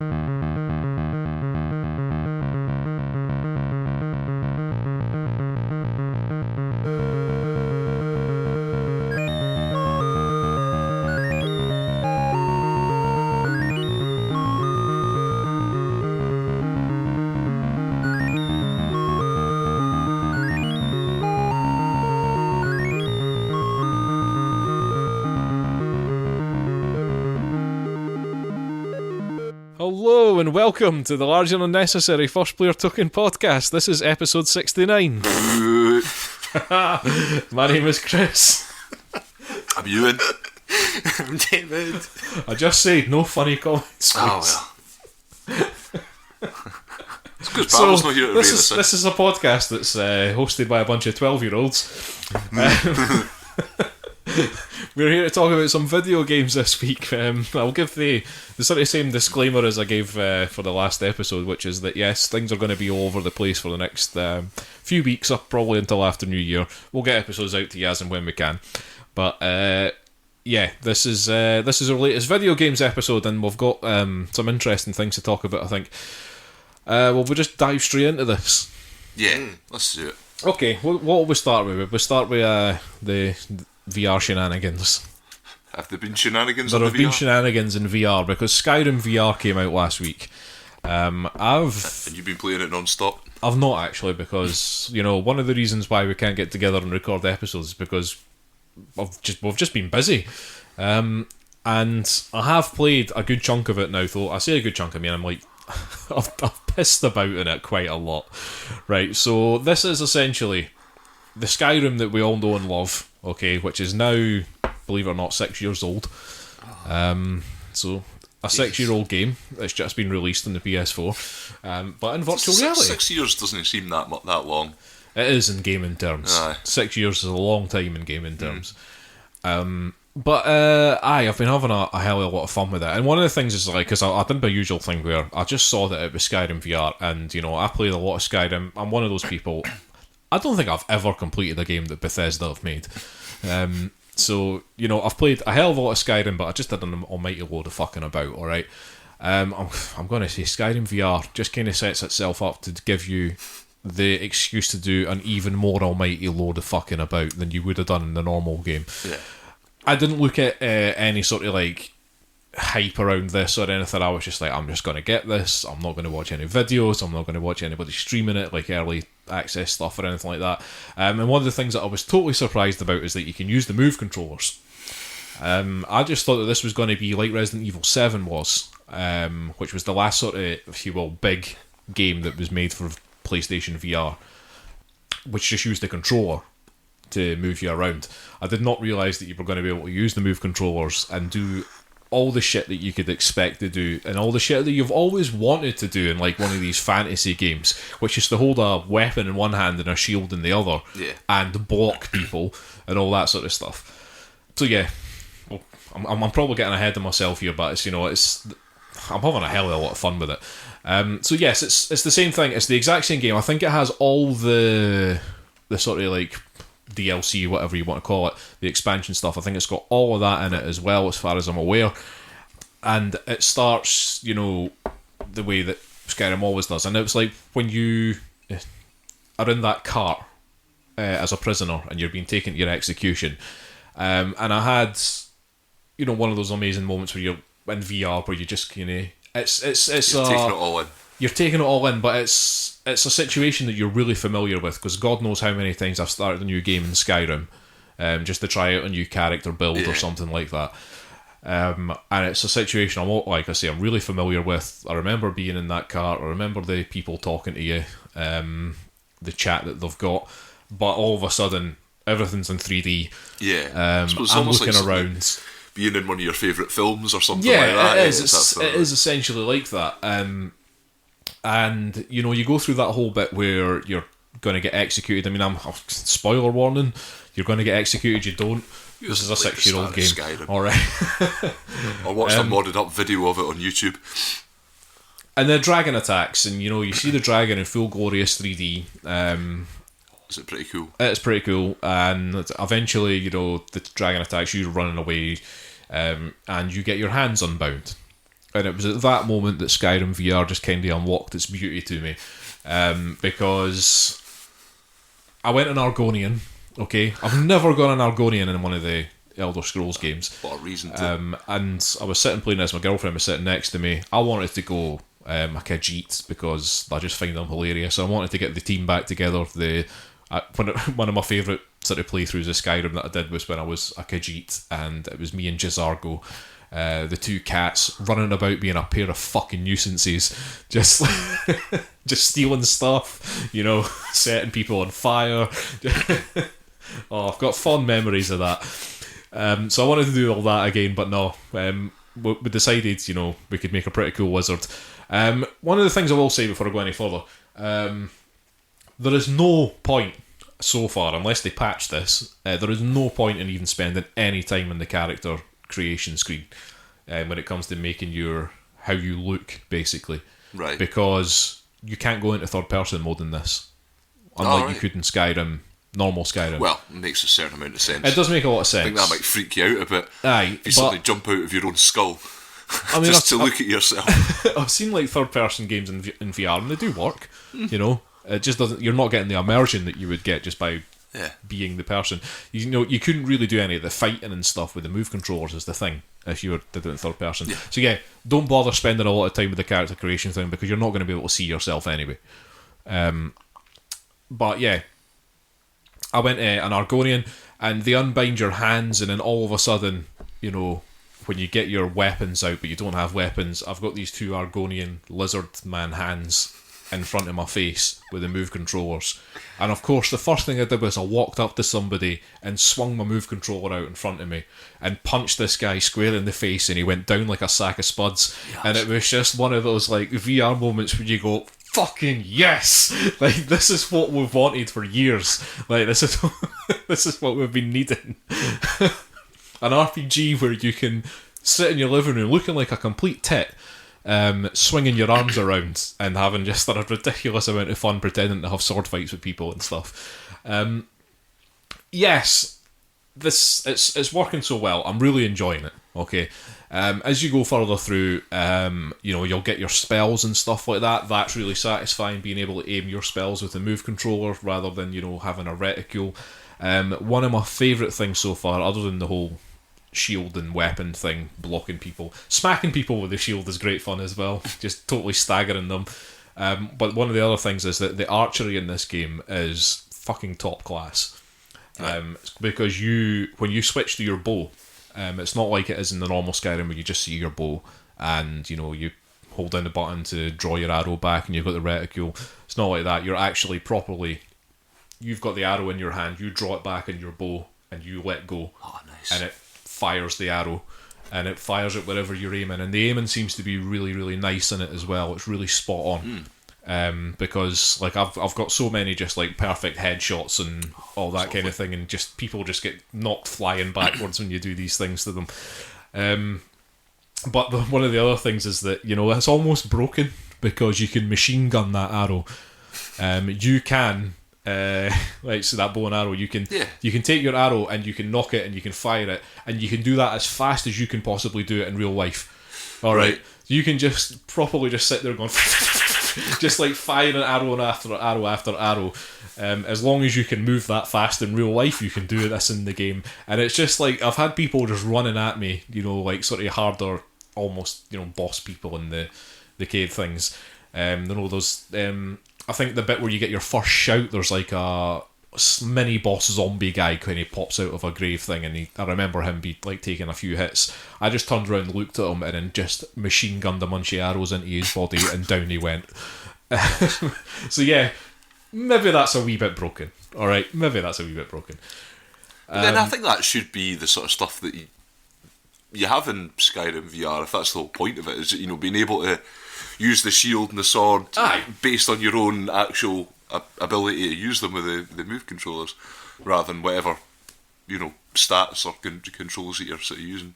Hello and welcome to the Large and Unnecessary First Player Token podcast. This is episode 69. My name is Chris. I'm Euan. I'm David. I just said no funny comments, please. Oh, well. It's because Pavel's not here to rein us in. This is a podcast that's hosted by a bunch of 12-year-olds. We're here to talk about some video games this week. I'll give the sort of same disclaimer as I gave for the last episode, which is that yes, things are going to be all over the place for the next few weeks, up probably until after New Year. We'll get episodes out to you as and when we can. But yeah, this is our latest video games episode, and we've got some interesting things to talk about, I think. We'll just dive straight into this. Yeah, let's do it. Okay, what will we start with? We'll start with the VR shenanigans. Have there been shenanigans There in have the been VR? shenanigans in VR because Skyrim VR came out last week. And you've been playing it non-stop? I've not actually, because one of the reasons why we can't get together and record episodes is because we've just been busy. And I have played a good chunk of it now, though. I say a good chunk, I mean I'm like I've pissed about in it quite a lot. Right, so this is essentially the Skyrim that we all know and love, okay, which is now, believe it or not, 6 years old. So a 6-year-old game that's just been released on the PS4, but in virtual reality. 6 years doesn't seem that long. It is in gaming terms. Aye. 6 years is a long time in gaming terms. But I've been having a hell of a lot of fun with it. And one of the things is, like, because I did my usual thing where I just saw that it was Skyrim VR, and I played a lot of Skyrim. I'm one of those people. I don't think I've ever completed a game that Bethesda have made. So, I've played a hell of a lot of Skyrim, but I just did an almighty load of fucking about, alright? I'm going to say Skyrim VR just kind of sets itself up to give you the excuse to do an even more almighty load of fucking about than you would have done in the normal game. Yeah. I didn't look at any sort of, like, hype around this or anything. I was just like, I'm just going to get this. I'm not going to watch any videos. I'm not going to watch anybody streaming it, like early access stuff or anything like that. And one of the things that I was totally surprised about is that you can use the Move controllers. I just thought that this was going to be like Resident Evil 7 was, which was the last sort of, if you will, big game that was made for PlayStation VR, which just used the controller to move you around. I did not realise that you were going to be able to use the Move controllers and do all the shit that you could expect to do, and all the shit that you've always wanted to do in like one of these fantasy games, which is to hold a weapon in one hand and a shield in the other, and block people and all that sort of stuff. So yeah, well, I'm probably getting ahead of myself here, but I'm having a hell of a lot of fun with it. So yes, it's the same thing. It's the exact same game. I think it has all the sort of like DLC, whatever you want to call it, the expansion stuff. I think it's got all of that in it as well, as far as I'm aware. And it starts, the way that Skyrim always does. And it's like when you are in that cart as a prisoner and you're being taken to your execution. And I had, one of those amazing moments where you're in VR where you just kind of... You're taking it all in. You're taking it all in, but it's a situation that you're really familiar with, because God knows how many times I've started a new game in Skyrim just to try out a new character build or something like that. And it's a situation I'm really familiar with. I remember being in that car. I remember the people talking to you, the chat that they've got, but all of a sudden everything's in 3D. Yeah, I'm looking around. Being in one of your favourite films or something like that. Yeah, it is. It is essentially like that. And you go through that whole bit where you're going to get executed. I mean, spoiler warning, you're going to get executed. You don't. This is a 6-year-old game. Skyrim. All right. I watched a modded up video of it on YouTube. And the dragon attacks, and you see the dragon in full glorious 3D. Is it pretty cool? It's pretty cool, and eventually, the dragon attacks you running away, and you get your hands unbound. And it was at that moment that Skyrim VR just kind of unlocked its beauty to me. Because I went an Argonian, okay? I've never gone an Argonian in one of the Elder Scrolls games. What a reason to. And I was sitting playing as my girlfriend was sitting next to me. I wanted to go a Khajiit because I just find them hilarious. So I wanted to get the team back together. One of my favourite sort of playthroughs of Skyrim that I did was when I was a Khajiit, and it was me and Jizargo, the two cats running about being a pair of fucking nuisances, just just stealing stuff, setting people on fire. Oh, I've got fond memories of that. So I wanted to do all that again, but no. We decided, we could make a pretty cool wizard. One of the things I will say before I go any further, there is no point so far, unless they patch this, there is no point in even spending any time on the character creation screen when it comes to making how you look, basically. Right. Because you can't go into third person mode in this, unlike you could in Skyrim. Normal Skyrim. Well, it makes a certain amount of sense. It does make a lot of sense. I think that might freak you out a bit. Aye, if you suddenly jump out of your own skull just to look at yourself. I've seen like third-person games in VR, and they do work. It just doesn't. You're not getting the immersion that you would get just by being the person. You couldn't really do any of the fighting and stuff with the move controllers is the thing if you did it in third person. So don't bother spending a lot of time with the character creation thing because you're not going to be able to see yourself anyway. But yeah. I went an Argonian, and they unbind your hands, and then all of a sudden, when you get your weapons out, but you don't have weapons, I've got these two Argonian lizard man hands in front of my face with the move controllers. And of course, the first thing I did was I walked up to somebody and swung my move controller out in front of me and punched this guy square in the face, and he went down like a sack of spuds. Yes. And it was just one of those like VR moments where you go, fucking yes! Like, this is what we've wanted for years. Like, this is what we've been needing. An RPG where you can sit in your living room looking like a complete tit, swinging your arms around and having just a ridiculous amount of fun pretending to have sword fights with people and stuff. Yes, it's working so well. I'm really enjoying it. Okay. As you go further through, you'll get your spells and stuff like that. That's really satisfying, being able to aim your spells with a move controller rather than, having a reticule. One of my favourite things so far, other than the whole shield and weapon thing, blocking people, smacking people with the shield is great fun as well, just totally staggering them. But one of the other things is that the archery in this game is fucking top class. Because when you switch to your bow, it's not like it is in the normal Skyrim where you just see your bow and you hold down the button to draw your arrow back and you've got the reticule. It's not like that. You're actually you've got the arrow in your hand, you draw it back in your bow and you let go. Oh, nice. And it fires the arrow and it fires it wherever you're aiming, and the aiming seems to be really, really nice in it as well. It's really spot on. Because like I've got so many just like perfect headshots and all that kind of thing, and just people just get knocked flying backwards when you do these things to them. But one of the other things is that it's almost broken because you can machine gun that arrow. You can so that bow and arrow, you can take your arrow and you can knock it and you can fire it, and you can do that as fast as you can possibly do it in real life. All right. You can just properly just sit there going just like firing arrow after arrow after arrow. As long as you can move that fast in real life, you can do this in the game. And it's just like, I've had people just running at me, like sort of harder, almost, boss people in the cave things. Those, I think the bit where you get your first shout, there's like a mini boss zombie guy kind of pops out of a grave thing, and I remember him like taking a few hits. I just turned around and looked at him and then just machine gunned a bunch of arrows into his body and down he went. So yeah, maybe that's a wee bit broken. Alright, maybe that's a wee bit broken. But then I think that should be the sort of stuff that you have in Skyrim VR, if that's the whole point of it, is being able to use the shield and the sword based on your own actual ability to use them with the move controllers, rather than whatever stats or controls that you're sort of using.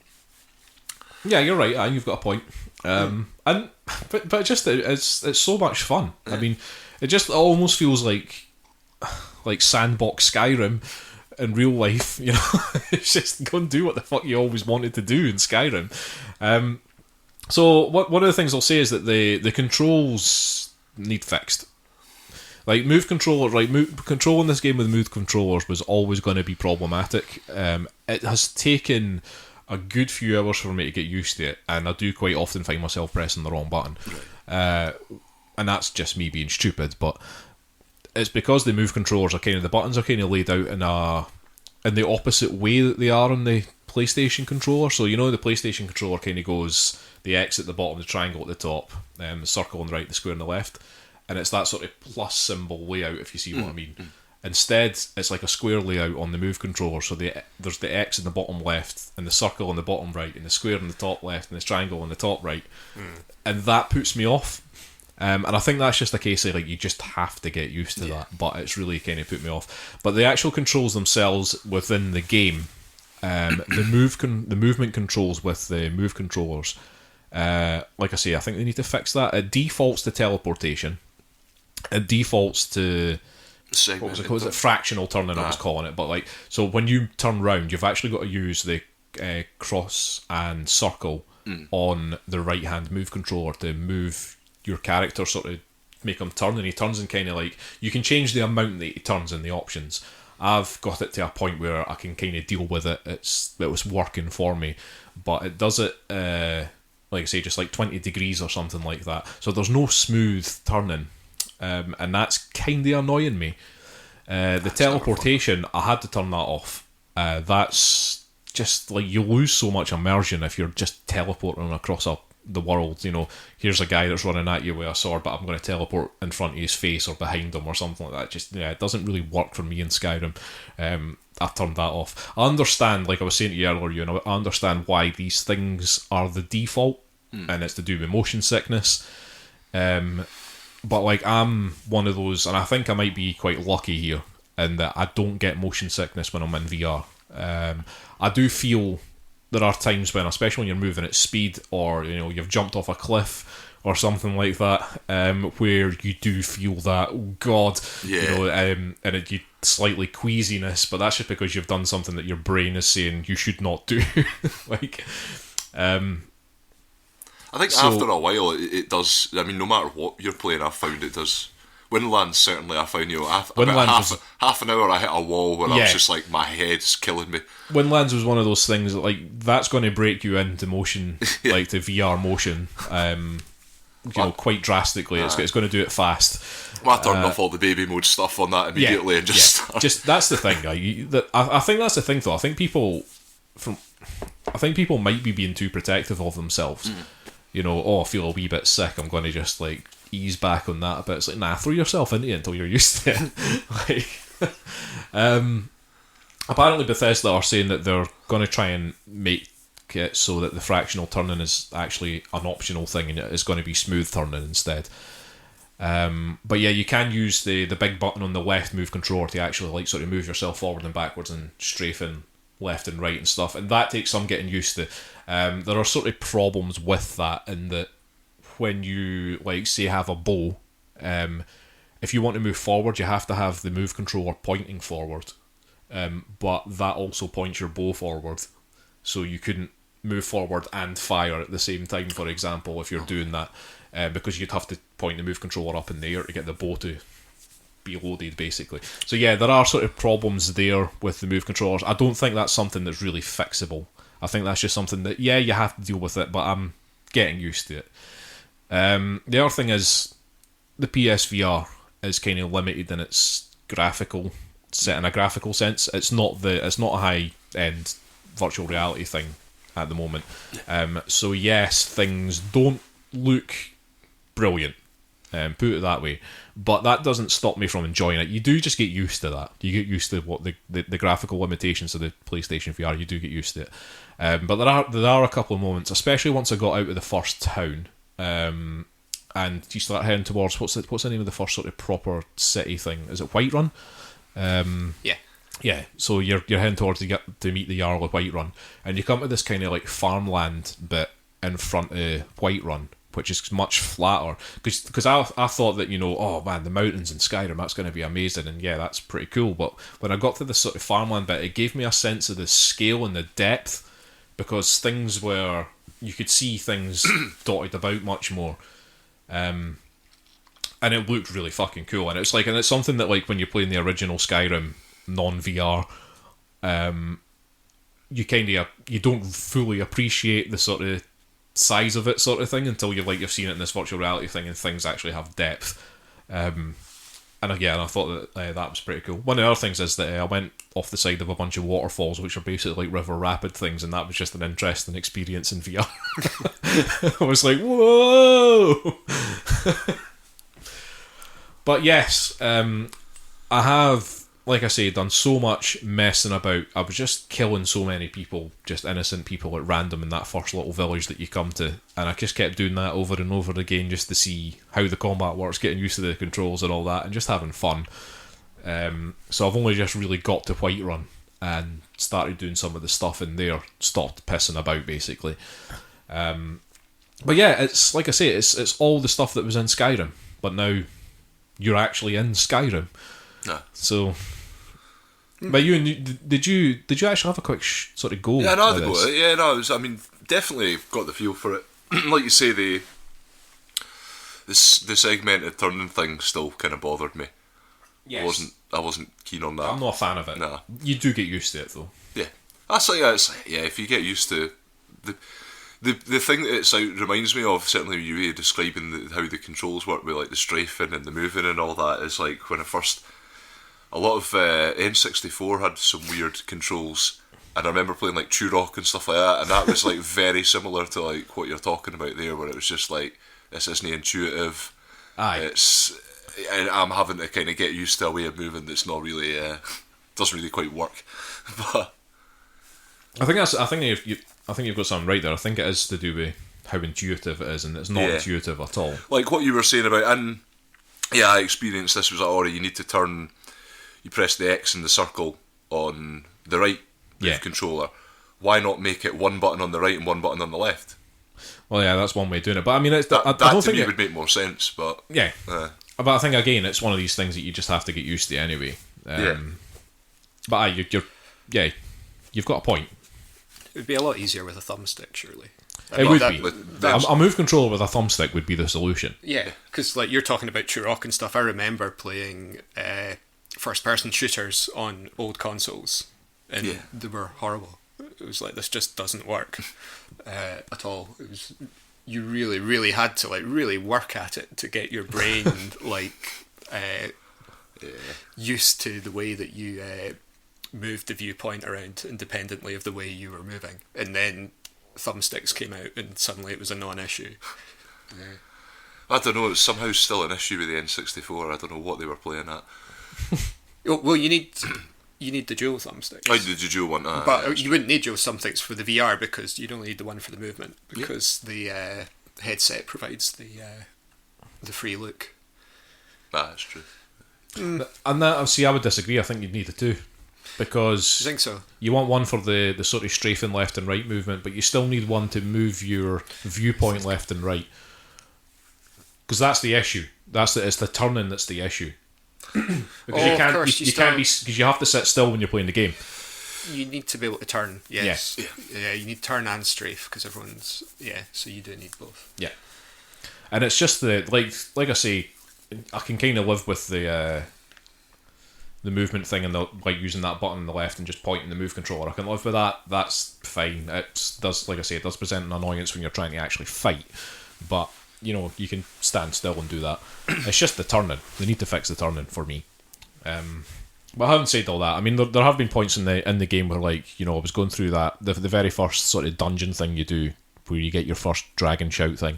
Yeah, you're right. You've got a point. But just it's so much fun. I mean, it just almost feels like sandbox Skyrim in real life. It's just go and do what the fuck you always wanted to do in Skyrim. So one of the things I'll say is that the controls need fixed. Like move controller, controlling this game with move controllers was always going to be problematic. It has taken a good few hours for me to get used to it, and I do quite often find myself pressing the wrong button. Right. And that's just me being stupid, but it's because the move controllers are the buttons are kind of laid out in the opposite way that they are on the PlayStation controller. So the PlayStation controller kind of goes the X at the bottom, the triangle at the top, the circle on the right, the square on the left, and it's that sort of plus symbol layout, if you see what I mean. Instead, it's like a square layout on the move controller, so there's the X in the bottom left, and the circle on the bottom right, and the square in the top left, and the triangle on the top right, and that puts me off. And I think that's just a case of you just have to get used to that, but it's really kind of put me off. But the actual controls themselves within the game, the movement controls with the move controllers, like I say, I think they need to fix that. It defaults to teleportation. It defaults to what was it? Fractional turning, I was calling it. But so when you turn round, you've actually got to use the cross and circle on the right hand move controller to move your character, sort of make him turn, and he turns in kind of you can change the amount that he turns in the options. I've got it to a point where I can kind of deal with it. It was working for me, but it does it like I say, just 20 degrees or something like that. So there's no smooth turning, and that's kind of annoying me. The teleportation, I had to turn that off. That's just you lose so much immersion if you're just teleporting across the world. Here's a guy that's running at you with a sword, but I'm going to teleport in front of his face or behind him or something like that. It doesn't really work for me in Skyrim. I turned that off. I understand, like I was saying to you earlier, I understand why these things are the default, and it's to do with motion sickness. But I'm one of those, and I think I might be quite lucky here in that I don't get motion sickness when I'm in VR. I do feel there are times when, especially when you're moving at speed, or you've jumped off a cliff or something like that, where you do feel that, oh god, and you slightly queasiness, but that's just because you've done something that your brain is saying you should not do. I think after a while it does. I mean, no matter what you're playing, I've found it does. Windlands, certainly, I found, about half an hour I hit a wall where I was just my head's killing me. Windlands was one of those things that, that's going to break you into motion, to VR motion, quite drastically. It's going to do it fast. Well, I turned off all the baby mode stuff on that immediately and just that's the thing. I think that's the thing, though. I think people might be being too protective of themselves. I feel a wee bit sick, I'm going to just ease back on that a bit. It's nah, throw yourself into it until you're used to it. Apparently Bethesda are saying that they're going to try and make it so that the fractional turning is actually an optional thing, and it's going to be smooth turning instead. But yeah, you can use the big button on the left move controller to actually sort of move yourself forward and backwards and strafing left and right and stuff, and that takes some getting used to. There are sort of problems with that, in that when you say have a bow, if you want to move forward, you have to have the move controller pointing forward, but that also points your bow forward, so you couldn't move forward and fire at the same time, for example, if you're doing that, because you'd have to point the move controller up in the air to get the bow to be loaded, basically. So yeah, there are sort of problems there with the move controllers. I don't think that's something that's really fixable. I think that's just something that, you have to deal with it, but I'm getting used to it. The other thing is, the PSVR is kind of limited in its graphical sense. It's not a high end virtual reality thing at the moment. So yes, things don't look brilliant, put it that way, but that doesn't stop me from enjoying it. You do just get used to that. You get used to what the graphical limitations of the PlayStation VR. You do get used to it, but there are a couple of moments, especially once I got out of the first town, and you start heading towards what's the name of the first sort of proper city thing? Is it Whiterun? Yeah. So you're heading towards to meet the Jarl of Whiterun, and you come to this kind of farmland bit in front of Whiterun, which is much flatter, because I thought that, oh man, the mountains in Skyrim, that's going to be amazing, and yeah, that's pretty cool. But when I got to this sort of farmland bit, it gave me a sense of the scale and the depth because things were, you could see things dotted about much more, and it looked really fucking cool. And it's something that, like, when you're playing the original Skyrim non VR, you don't fully appreciate the sort of size of it, sort of thing, until you've seen it in this virtual reality thing and things actually have depth. And again, I thought that that was pretty cool. One of the other things is that I went off the side of a bunch of waterfalls, which are basically like river rapid things, and that was just an interesting experience in VR. I was like, whoa! But yes, I have, like I say, done so much messing about. I was just killing so many people, just innocent people at random in that first little village that you come to, and I just kept doing that over and over again just to see how the combat works, getting used to the controls and all that, and just having fun. So I've only just really got to Whiterun and started doing some of the stuff in there, stopped pissing about basically. But yeah, it's like I say, it's all the stuff that was in Skyrim, but now you're actually in Skyrim. No. So, but did you actually have a quick sort of go? Yeah, no, I had a go at it. Yeah, no, definitely got the feel for it. Like you say, the segmented turning thing still kind of bothered me. Yes. I wasn't keen on that. I'm not a fan of it. Nah. You do get used to it though. Yeah, that's like if you get used to the thing that it reminds me of, certainly you describing how the controls work with like the strafing and the moving and all that, is like when a lot of N64 had some weird controls, and I remember playing like Turok and stuff like that, and that was like very similar to like what you're talking about there, where it was just like, this isn't intuitive. Aye. And I'm having to kind of get used to a way of moving that's not really doesn't really quite work. But I think you've got something right there. I think it is to do with how intuitive it is, and it's not intuitive at all. Like what you were saying about, and yeah, I experienced this, was like, you need to turn, you press the X and the circle on the right controller. Why not make it one button on the right and one button on the left? Well, yeah, that's one way of doing it. But I mean, I that don't to think me would make more sense. But yeah. But I think, again, it's one of these things that you just have to get used to anyway. But you've got a point. It would be a lot easier with a thumbstick, surely. It would be. A move controller with a thumbstick would be the solution. Yeah, because like you're talking about Turok and stuff. I remember playing first-person shooters on old consoles, and they were horrible. It was like, this just doesn't work at all. It was, you really, really had to like really work at it to get your brain used to the way that you moved the viewpoint around independently of the way you were moving. And then thumbsticks came out and suddenly it was a non-issue. I don't know, it's somehow still an issue with the N64. I don't know what they were playing at. Well, you need the dual thumbsticks. Oh, the dual one. But you wouldn't need dual thumbsticks for the VR, because you'd only need the one for the movement, because the headset provides the free look. That's true. And that, see, I would disagree. I think you'd need the two, because I think so. You want one for the sort of strafing left and right movement, but you still need one to move your viewpoint left and right, because that's the issue. It's the turning that's the issue. Because you can't be, because you have to sit still when you're playing the game. You need to be able to turn. Yes. Yeah. You need turn and strafe, because everyone's so you do need both. Yeah. And it's just like I say, I can kind of live with the movement thing and like using that button on the left and just pointing the move controller. I can live with that. That's fine. It does, like I say, it does present an annoyance when you're trying to actually fight, but you can stand still and do that. It's just the turning. They need to fix the turning for me. But having said all that, I mean, there have been points in the game where, like, I was going through that the very first sort of dungeon thing you do, where you get your first dragon shout thing,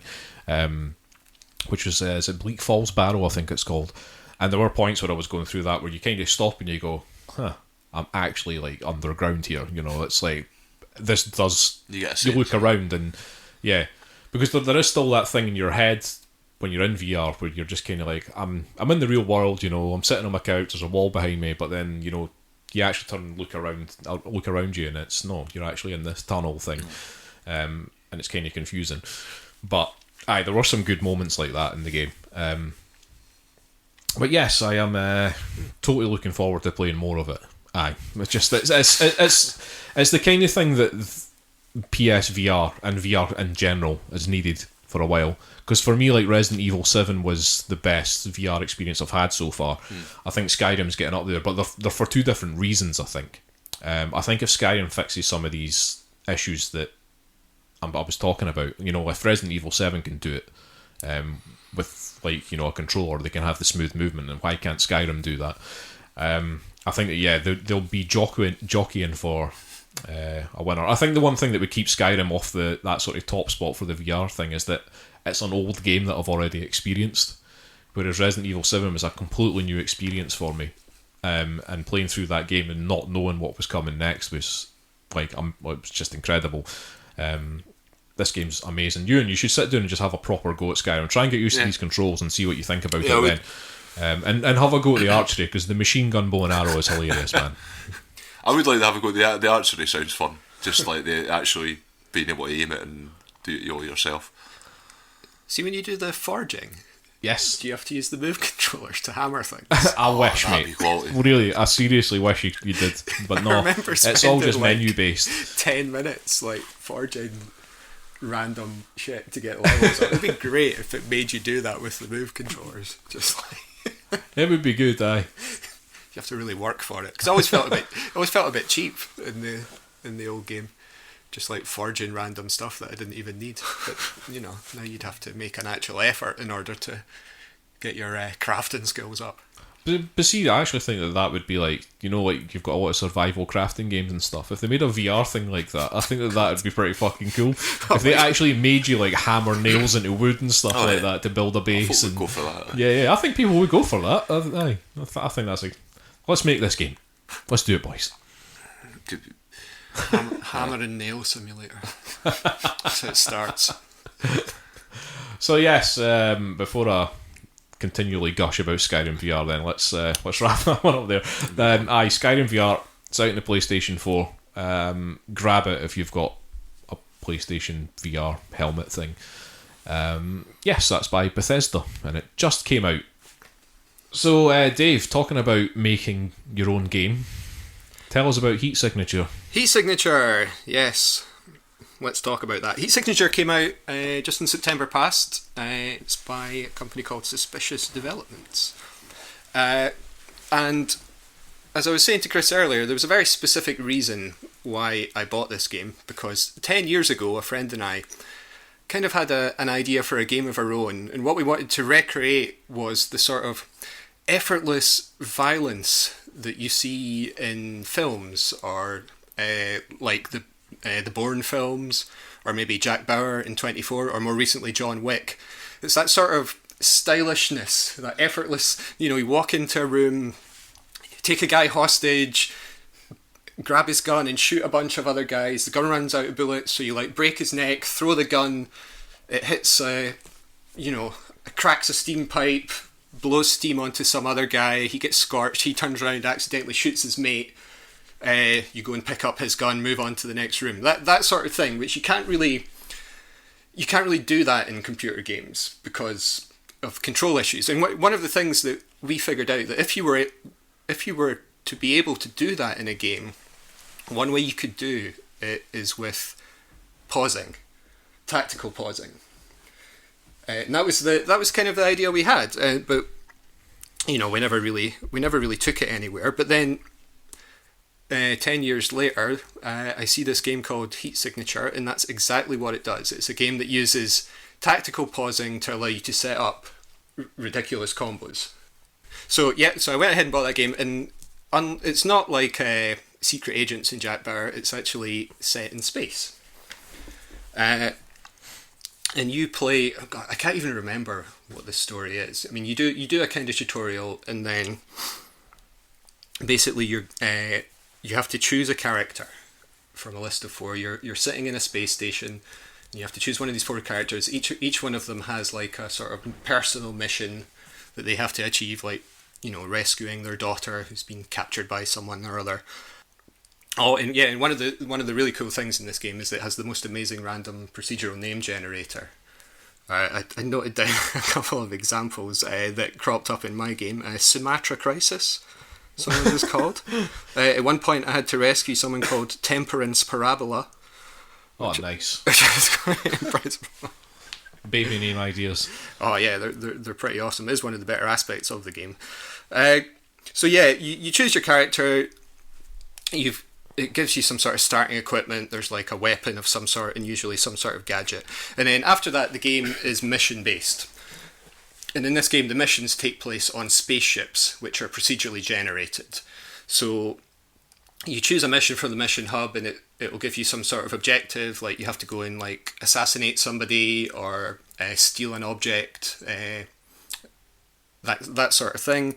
which was is it Bleak Falls Barrow, I think it's called. And there were points where I was going through that where you kind of stop and you go, I'm actually like underground here. It's like this does. You look around and because there is still that thing in your head when you're in VR where you're just kind of like, I'm in the real world, I'm sitting on my couch, there's a wall behind me, but then you actually turn and look around you, and it's no, you're actually in this tunnel thing, and it's kind of confusing. But there were some good moments like that in the game. But yes, I am totally looking forward to playing more of it. It's just it's the kind of thing that PSVR and VR in general is needed for a while. Because for me, like, Resident Evil 7 was the best VR experience I've had so far. I think Skyrim's getting up there, but they're for two different reasons, I think. I think if Skyrim fixes some of these issues that I was talking about, you know, if Resident Evil 7 can do it with, like, you know, a controller, they can have the smooth movement, and why can't Skyrim do that? I think that, yeah, they'll be jockeying for a winner. I think the one thing that would keep Skyrim off that sort of top spot for the VR thing is that it's an old game that I've already experienced, whereas Resident Evil 7 was a completely new experience for me, and playing through that game and not knowing what was coming next was like, it was just incredible. This game's amazing. Euan, you should sit down and just have a proper go at Skyrim. Try and get used to these controls and see what you think about it then. And have a go at the archery, because the machine gun bow and arrow is hilarious, man. I would like to have a go at the archery. Sounds fun. Just like the actually being able to aim it and do it all yourself. See, when you do the forging, yes, do you have to use the move controllers to hammer things? I wish, mate. Really, I seriously wish you did, but no. It's all just menu based. 10 minutes, like, forging random shit to get levels up. It'd be great if it made you do that with the move controllers. Just like it would be good, aye. You have to really work for it, because I always felt a bit cheap in the old game. Just like forging random stuff that I didn't even need. But, you know, now you'd have to make an actual effort in order to get your crafting skills up. But see, I actually think that would be like, you know, like, you've got a lot of survival crafting games and stuff. If they made a VR thing like that, I think that would be pretty fucking cool. If they actually made you, like, hammer nails into wood and stuff like that to build a base. I thought we'd go for that. Yeah, I think people would go for that. I think that's like, let's make this game. Let's do it, boys. Hammer and nail simulator. That's how it starts. So yes, before I continually gush about Skyrim VR, then let's wrap that one up there. Skyrim VR, it's out in the PlayStation 4. Grab it if you've got a PlayStation VR helmet thing. Yes, that's by Bethesda, and it just came out. So Dave, talking about making your own game, tell us about Heat Signature. Heat Signature, yes. Let's talk about that. Heat Signature came out just in September past. It's by a company called Suspicious Developments. And as I was saying to Chris earlier, there was a very specific reason why I bought this game, because 10 years ago, a friend and I kind of had an idea for a game of our own, and what we wanted to recreate was the sort of effortless violence that you see in films, or like the Bourne films, or maybe Jack Bauer in 24, or more recently John Wick. It's that sort of stylishness, that effortless, you walk into a room, take a guy hostage, grab his gun and shoot a bunch of other guys. The gun runs out of bullets, so you like break his neck, throw the gun, it hits, cracks a steam pipe, blows steam onto some other guy, he gets scorched, he turns around, accidentally shoots his mate. You go and pick up his gun, move on to the next room. That sort of thing, which you can't really do that in computer games because of control issues. And one of the things that we figured out, that if you were to be able to do that in a game, one way you could do it is with pausing, tactical pausing. And that was kind of the idea we had, but we never really took it anywhere. But then 10 years later, I see this game called Heat Signature, and that's exactly what it does. It's a game that uses tactical pausing to allow you to set up ridiculous combos. So I went ahead and bought that game, and it's not like Secret Agents in Jack Bauer. It's actually set in space. And you play. Oh God, I can't even remember what the story is. I mean, you do a kind of tutorial, and then basically you have to choose a character from a list of 4. You're sitting in a space station, and you have to choose one of these 4 characters. Each one of them has like a sort of personal mission that they have to achieve, like rescuing their daughter who's been captured by someone or other. Oh, and yeah, and one of the really cool things in this game is that it has the most amazing random procedural name generator. I noted down a couple of examples that cropped up in my game. Sumatra Crisis, someone was called. At one point I had to rescue someone called Temperance Parabola. Oh, nice. Which is quite impressive. Baby name ideas. Oh yeah, they're pretty awesome. It is one of the better aspects of the game. So yeah, you choose your character. It gives you some sort of starting equipment. There's like a weapon of some sort, and usually some sort of gadget. And then after that, the game is mission based. And in this game, the missions take place on spaceships, which are procedurally generated. So you choose a mission from the mission hub, and it will give you some sort of objective, like you have to go and like assassinate somebody or steal an object, that sort of thing.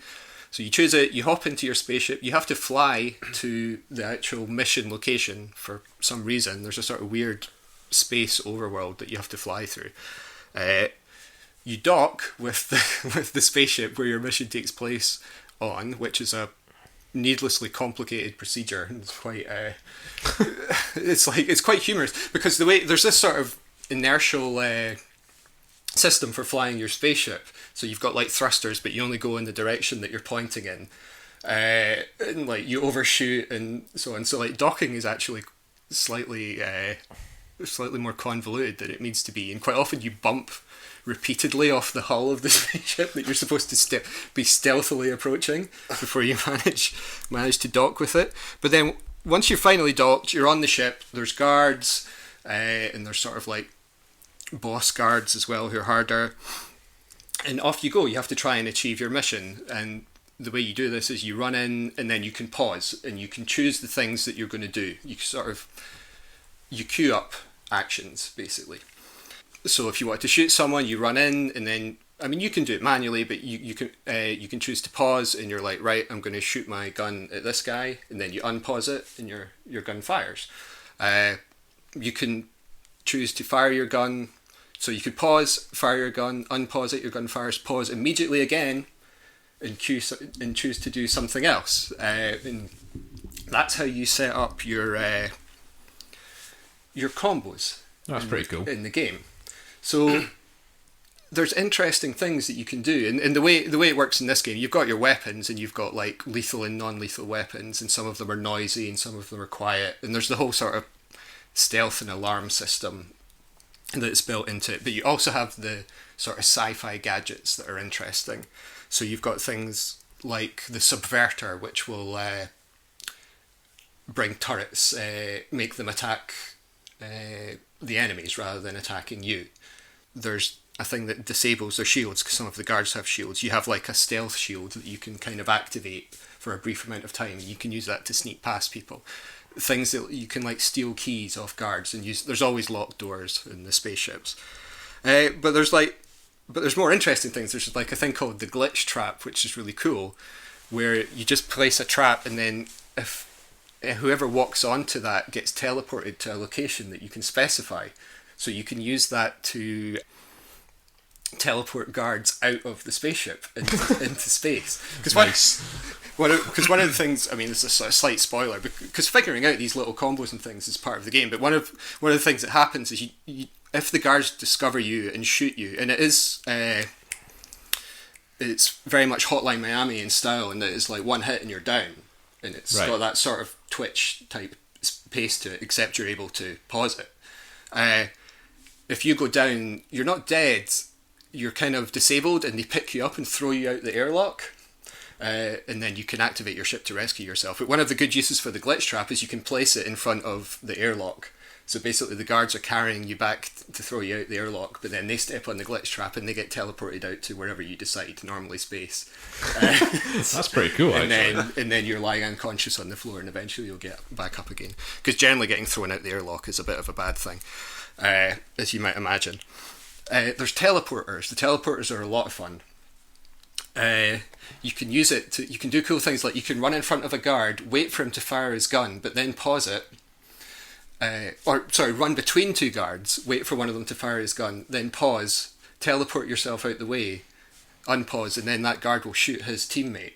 So you choose it, you hop into your spaceship, you have to fly to the actual mission location for some reason. There's a sort of weird space overworld that you have to fly through. You dock with the spaceship where your mission takes place on, which is a needlessly complicated procedure. It's quite it's quite humorous because the way there's this sort of inertial system for flying your spaceship. So you've got like thrusters, but you only go in the direction that you're pointing in, and like you overshoot and so on. So like docking is actually slightly more convoluted than it needs to be, and quite often you bump repeatedly off the hull of the spaceship that you're supposed to be stealthily approaching before you manage to dock with it. But then once you're finally docked, you're on the ship. There's guards, and there's sort of like boss guards as well who are harder. And off you go. You have to try and achieve your mission. And the way you do this is you run in, and then you can pause, and you can choose the things that you're going to do. You queue up actions basically. So if you want to shoot someone, you run in, and then you can do it manually, but you can choose to pause, and you're like, right, I'm going to shoot my gun at this guy, and then you unpause it, and your gun fires. You can choose to fire your gun, so you could pause, fire your gun, unpause it, your gun fires, pause immediately again, and choose to do something else. And that's how you set up your combos. That's pretty cool in the game. So there's interesting things that you can do, and the way it works in this game, you've got your weapons, and you've got like lethal and non-lethal weapons, and some of them are noisy and some of them are quiet, and there's the whole sort of stealth and alarm system that's built into it. But you also have the sort of sci-fi gadgets that are interesting. So you've got things like the subverter, which will bring turrets, make them attack the enemies rather than attacking you. There's a thing that disables their shields, because some of the guards have shields. You have like a stealth shield that you can kind of activate for a brief amount of time. You can use that to sneak past people. Things that you can like steal keys off guards and use. There's always locked doors in the spaceships. But there's more interesting things. There's like a thing called the glitch trap, which is really cool, where you just place a trap, and then if whoever walks onto that gets teleported to a location that you can specify. So you can use that to teleport guards out of the spaceship into space. Because one of the things, this is a slight spoiler, because figuring out these little combos and things is part of the game. But one of the things that happens is you if the guards discover you and shoot you, and it's very much Hotline Miami in style, and it's like one hit and you're down, and it's got that sort of Twitch type pace to it, except you're able to pause it. If you go down, you're not dead, you're kind of disabled, and they pick you up and throw you out the airlock, and then you can activate your ship to rescue yourself. But one of the good uses for the glitch trap is you can place it in front of the airlock. So basically the guards are carrying you back to throw you out the airlock, but then they step on the glitch trap and they get teleported out to wherever you decide, normally space. That's pretty cool, actually. And then you're lying unconscious on the floor, and eventually you'll get back up again. Because generally getting thrown out the airlock is a bit of a bad thing, as you might imagine. There's teleporters. The teleporters are a lot of fun. You can use it you can do cool things like you can run in front of a guard, wait for him to fire his gun, but then pause it. Run between two guards, wait for one of them to fire his gun, then pause, teleport yourself out the way, unpause, and then that guard will shoot his teammate.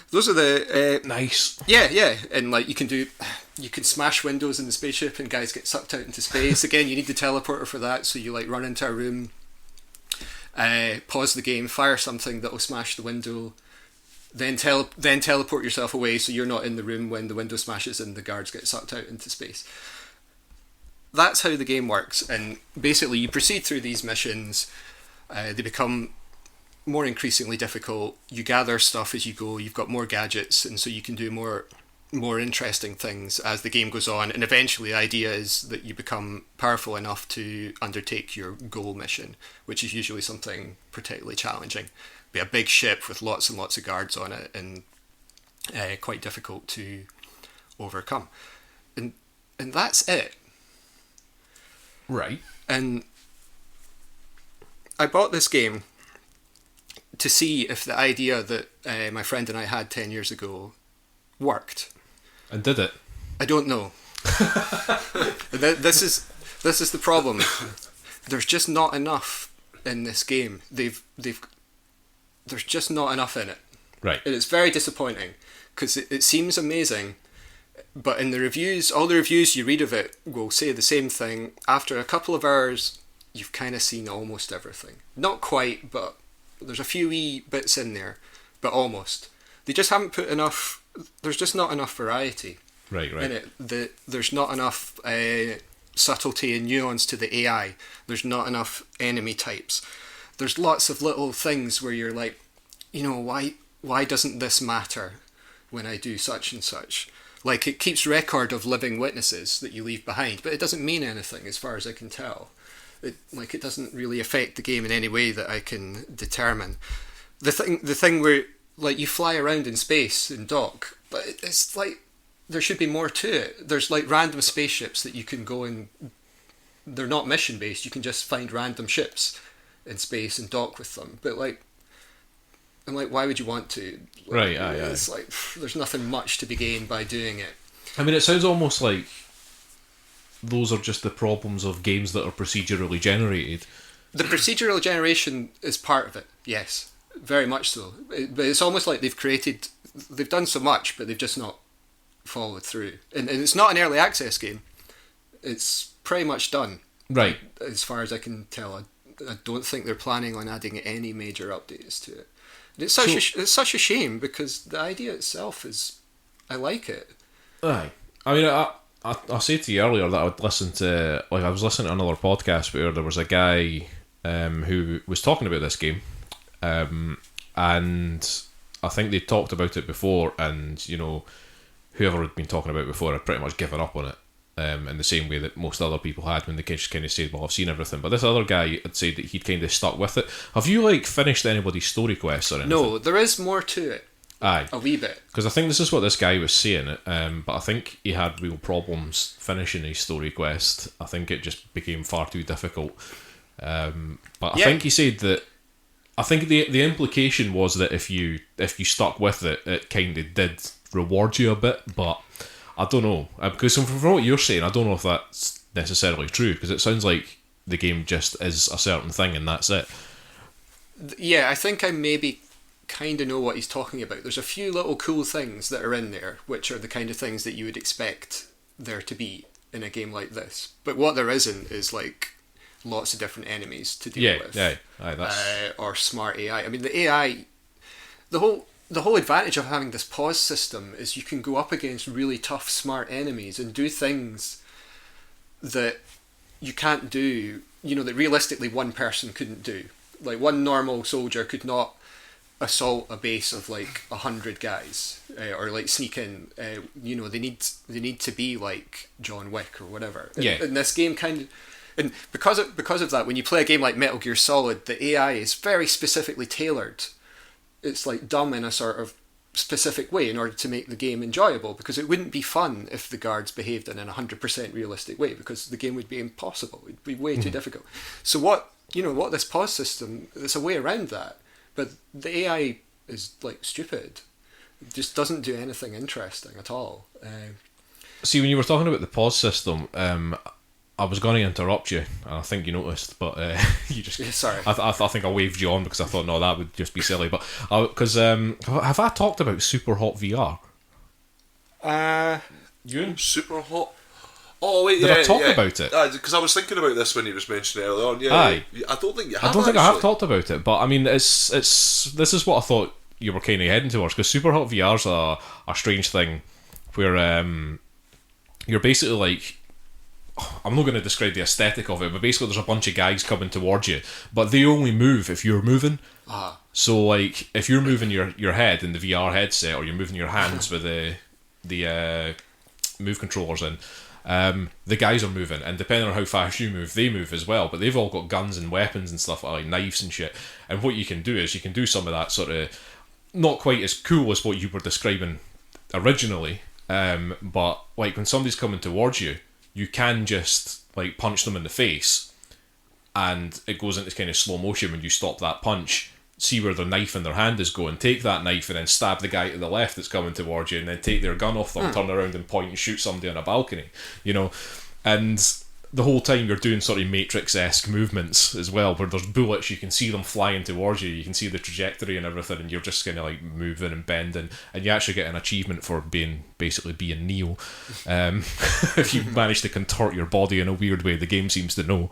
Those are the nice. Yeah, and like you can smash windows in the spaceship and guys get sucked out into space. Again, you need the teleporter for that, so you like run into a room, pause the game, fire something that will smash the window. Then teleport yourself away so you're not in the room when the window smashes and the guards get sucked out into space. that's how the game works. And basically, you proceed through these missions. They become more increasingly difficult. You gather stuff as you go. You've got more gadgets, and so you can do more interesting things as the game goes on. And eventually, the idea is that you become powerful enough to undertake your goal mission, which is usually something particularly challenging. Be a big ship with lots and lots of guards on it, and quite difficult to overcome. And that's it. Right. And I bought this game to see if the idea that my friend and I had 10 years ago worked. And did it? I don't know. This is the problem. There's just not enough in this game. There's just not enough in it. Right. And it's very disappointing because it seems amazing, but in the reviews, all the reviews you read of it will say the same thing. After a couple of hours, you've kind of seen almost everything. Not quite, but there's a few wee bits in there, but almost. They just haven't put enough. There's just not enough variety in it. There's not enough subtlety and nuance to the AI. There's not enough enemy types. There's lots of little things where you're like, why doesn't this matter when I do such and such? Like, it keeps record of living witnesses that you leave behind, but it doesn't mean anything as far as I can tell. It doesn't really affect the game in any way that I can determine. The thing where, like, you fly around in space and dock, but it's like there should be more to it. There's like random spaceships that you can go and they're not mission based. You can just find random ships in space and dock with them. But I'm like, why would you want to? Right, it's like there's nothing much to be gained by doing it. I mean, it sounds almost like those are just the problems of games that are procedurally generated. The procedural generation is part of it, yes, very much so. But it's almost like they've done so much, but they've just not followed through. And it's not an early access game. It's pretty much done. Right. As far as I can tell, I don't think they're planning on adding any major updates to it. It's such a shame because the idea itself is, I like it. Aye. I mean, I said to you earlier that I would listen to, I was listening to another podcast where there was a guy who was talking about this game, and I think they talked about it before, and whoever had been talking about it before had pretty much given up on it, in the same way that most other people had when they just kind of said, well, I've seen everything. But this other guy had said that he'd kind of stuck with it. Have you finished anybody's story quests or anything? No, there is more to it. Aye. A wee bit. Because I think this is what this guy was saying, but I think he had real problems finishing his story quest. I think it just became far too difficult. But I think he said that, I think the implication was that if you stuck with it, it kind of did reward you a bit, but I don't know. Because from what you're saying, I don't know if that's necessarily true, because it sounds like the game just is a certain thing and that's it. Yeah, I think I maybe kind of know what he's talking about. There's a few little cool things that are in there, which are the kind of things that you would expect there to be in a game like this. But what there isn't is lots of different enemies to deal with. Yeah, or smart AI. I mean, the AI, the whole advantage of having this pause system is you can go up against really tough, smart enemies and do things that you can't do, that realistically one person couldn't do. Like, one normal soldier could not assault a base of 100 guys or sneak in. They need to be like John Wick or whatever. And this game kind of, and because of that, when you play a game like Metal Gear Solid, the AI is very specifically tailored. It's dumb in a sort of specific way in order to make the game enjoyable, because it wouldn't be fun if the guards behaved in a 100% realistic way, because the game would be impossible. It'd be way too difficult. So what this pause system, it's a way around that. But the AI is stupid. It just doesn't do anything interesting at all. See, when you were talking about the pause system, I was going to interrupt you, and I think you noticed, but you just... Sorry. I think I waved you on because I thought, no, that would just be silly. But because have I talked about Super Hot VR? Euan? Super Hot? Oh, wait, Did I talk about it? Because I was thinking about this when he was mentioning it earlier on. Aye. I don't think you have. I don't think I have talked about it, but I mean, it's this is what I thought you were kind of heading towards, because Super Hot VR's a strange thing where you're basically I'm not going to describe the aesthetic of it, but basically there's a bunch of guys coming towards you, but they only move if you're moving. So like if you're moving your head in the VR headset, or you're moving your hands with the move controllers in, the guys are moving, and depending on how fast you move, they move as well, but they've all got guns and weapons and stuff, like knives and shit. And what you can do is you can do some of that sort of, not quite as cool as what you were describing originally, but like when somebody's coming towards you, you can just like punch them in the face, and it goes into kind of slow motion when you stop that punch. See where their knife in their hand is going, take that knife and then stab the guy to the left that's coming towards you, and then take their gun off them, turn around and point and shoot somebody on a balcony, and the whole time you're doing sort of Matrix-esque movements as well, where there's bullets, you can see them flying towards you, you can see the trajectory and everything, and you're just kind of like moving and bending, and you actually get an achievement for being Neo. If you manage to contort your body in a weird way, the game seems to know.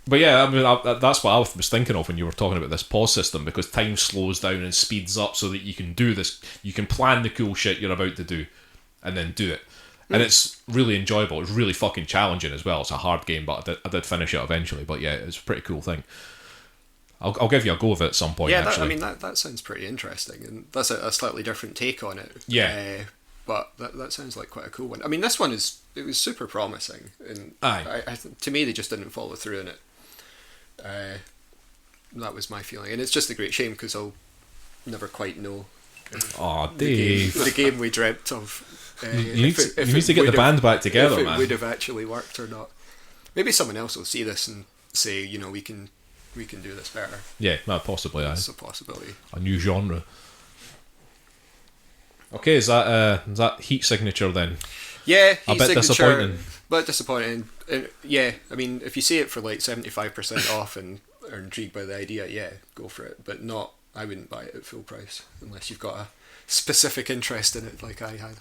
But yeah, I mean, that's what I was thinking of when you were talking about this pause system, because time slows down and speeds up so that you can do this, you can plan the cool shit you're about to do, and then do it. And it's really enjoyable. It's really fucking challenging as well. It's a hard game, but I did finish it eventually. But yeah, it's a pretty cool thing. I'll give you a go of it at some point. Yeah, actually. That sounds pretty interesting, and that's a slightly different take on it. Yeah, but that sounds like quite a cool one. I mean, this one was super promising, and to me they just didn't follow through in it. That was my feeling, and it's just a great shame because I'll never quite know. Dave, the game we dreamt of. You need to get the band back together, man. Man. If it would have actually worked or not. Maybe someone else will see this and say, we can do this better. Yeah, possibly. That's a possibility. A new genre. Okay, is that heat signature then? Yeah, a bit disappointing. But disappointing. Yeah, I mean, if you see it for like 75% off and are intrigued by the idea, yeah, go for it. But I wouldn't buy it at full price unless you've got a specific interest in it like I had.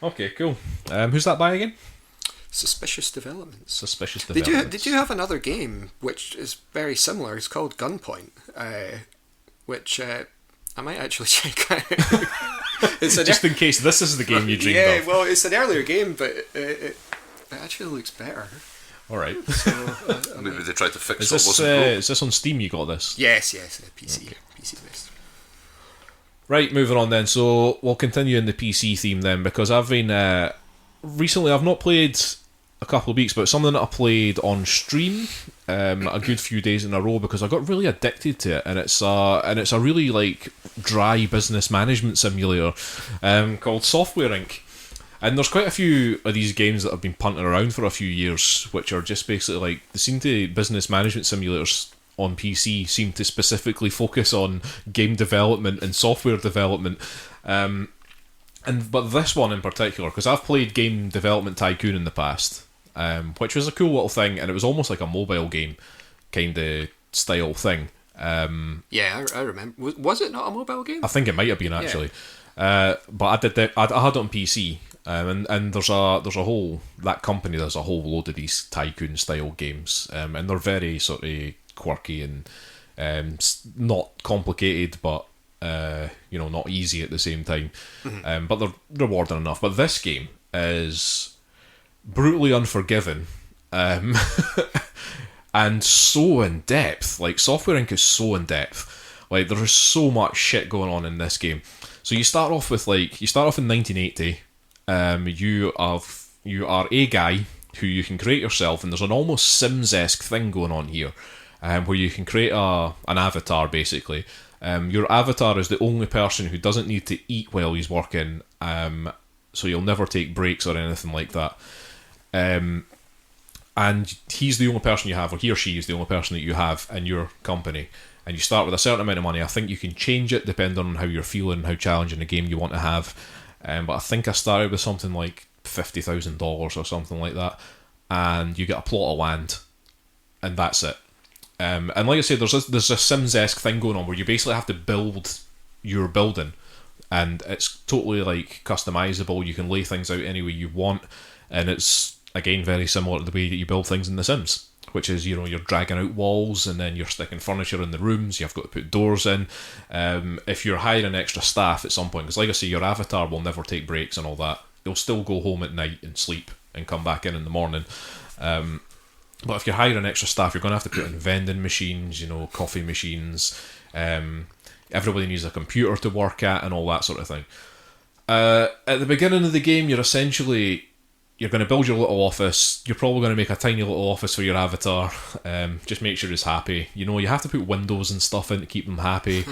Okay, cool. Who's that by again? Suspicious Developments. Did you have another game which is very similar? It's called Gunpoint, which I might actually check out. Just in case this is the game you dreamed of. Yeah, well, it's an earlier game, but it actually looks better. Alright. So, maybe they tried to fix is this on Steam you got this? Yes, PC. Okay. PC based. Right, moving on then. So we'll continue in the PC theme then, because I've been recently, I've not played a couple of weeks, but something that I played on stream a good few days in a row because I got really addicted to it, and it's a really like dry business management simulator called Software Inc. And there's quite a few of these games that have been punting around for a few years, which are just basically like, they seem to, business management simulators on PC seem to specifically focus on game development and software development. But this one in particular, because I've played Game Development Tycoon in the past, which was a cool little thing, and it was almost like a mobile game kind of style thing. Yeah, I remember. Was it not a mobile game? I think it might have been actually. Yeah. But I had it on PC. And there's a whole, that company does a whole load of these tycoon style games, and they're very sort of quirky and not complicated, but not easy at the same time. Mm-hmm. But they're rewarding enough. But this game is brutally unforgiving, and so in depth. Like, Software Inc. is so in depth. Like, there is so much shit going on in this game. So you start off in 1980. You are a guy who you can create yourself, and there's an almost Sims-esque thing going on here, where you can create an avatar, basically. Your avatar is the only person who doesn't need to eat while he's working, so you'll never take breaks or anything like that. And he's the only person you have, or he or she is the only person that you have in your company. And you start with a certain amount of money. I think you can change it depending on how you're feeling, how challenging the game you want to have. But I think I started with something like $50,000 or something like that, and you get a plot of land, and that's it. And like I said, there's a Sims-esque thing going on where you basically have to build your building, and it's totally like customizable. You can lay things out any way you want, and it's again very similar to the way that you build things in The Sims. Which is, you're dragging out walls and then you're sticking furniture in the rooms, you've got to put doors in. If you're hiring extra staff at some point, because like I say, your avatar will never take breaks and all that. You'll still go home at night and sleep and come back in the morning. But if you're hiring extra staff, you're going to have to put in vending machines, coffee machines. Everybody needs a computer to work at and all that sort of thing. At the beginning of the game, you're going to build your little office. You're probably going to make a tiny little office for your avatar. Just make sure it's happy. You have to put windows and stuff in to keep them happy.